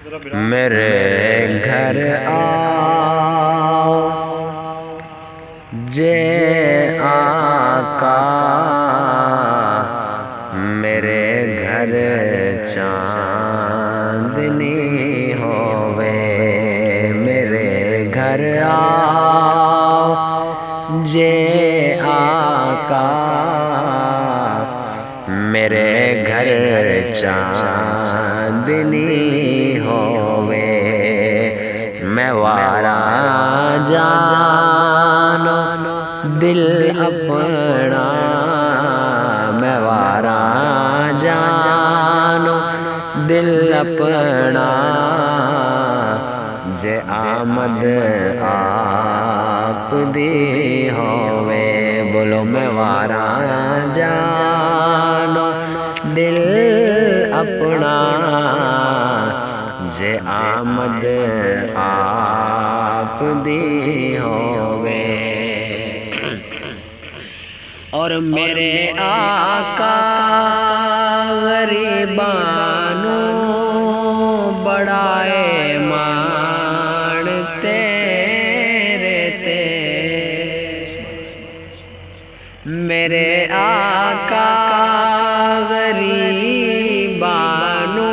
میرے گھر آؤ جے آقا، میرے گھر چاندنی ہووے، میرے گھر آؤ جے آقا، میرے گھر چاندنی ہووے، میں وارا جانو دل اپنا، میں وارا جانو دل اپنا، جے آمد آپ دی ہووے، بولو میں وارا جانو دل اپنا، جے آمد آپ دی ہووے۔ اور میرے آقا غریبانو بڑائے مان تیرے تے، میرے آقا غریبانو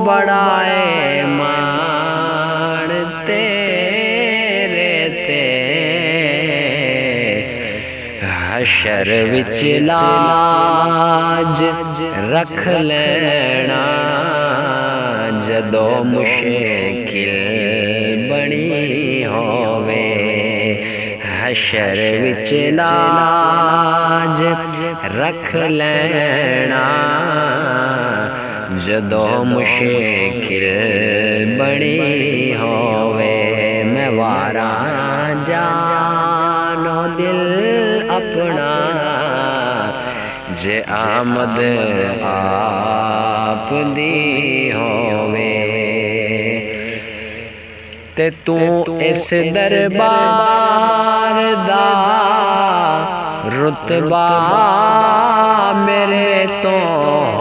بڑائے مان تیرے تے، حشر وچ لاج رکھ لینا، جدو مشکل بنی ہووے، حشر وچ لاج رکھ لینا، جدو مشکل بنی ہووے، میں وارا جانو دل اپنا، جے آمد آپ دی ہووے، تے تو اس دربار دا رتبہ میرے تو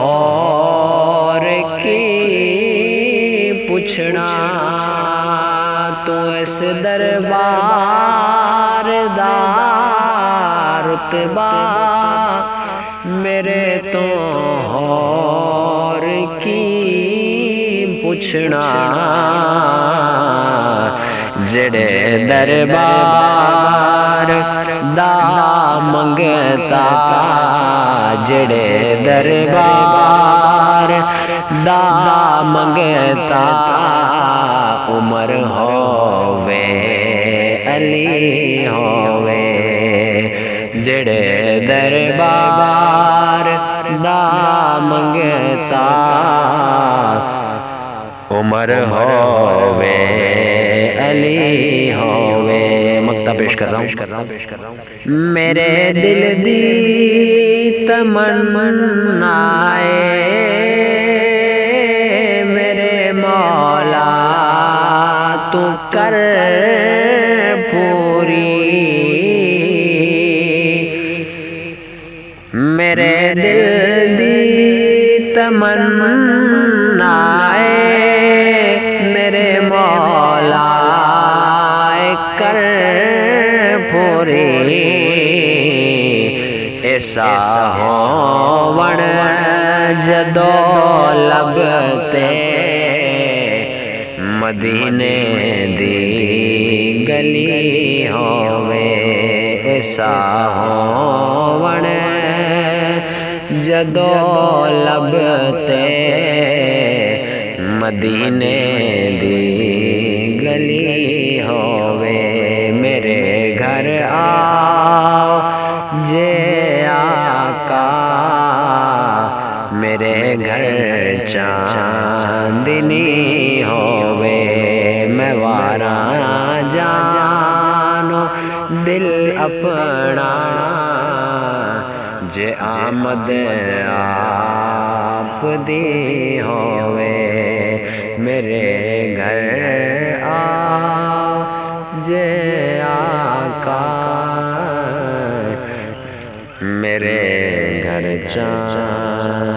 اور کی پوچھنا، تو اس دربار دا رتبہ میرے تو اور کی پوچھنا، جڑے دربار دا منگتا، جڑے دربار دا منگتا، عمر ہووے علی ہووے، جڑے دربار دا منگتا، عمر ہووے علی ہووے۔ مقطع پیش کر رہا ہوں، میرے دل دی تمنا ہے میرے مولا تو کر پوری، میرے دل دی تمنا ہے میرے مولا کر پوری، ایسا ہون جدو لبتے مدینے دی گلی ہووے، ایسا ہون جدو لبتے مدینے دی گلی ہووے، میرے گھر آؤ جے آقا، میرے گھر چاندنی ہووے، میں وارا جانو دل اپنا، جے آمد آپ دی ہووے، میرے گھر آؤ جے آقا، میرے گھر چاندنی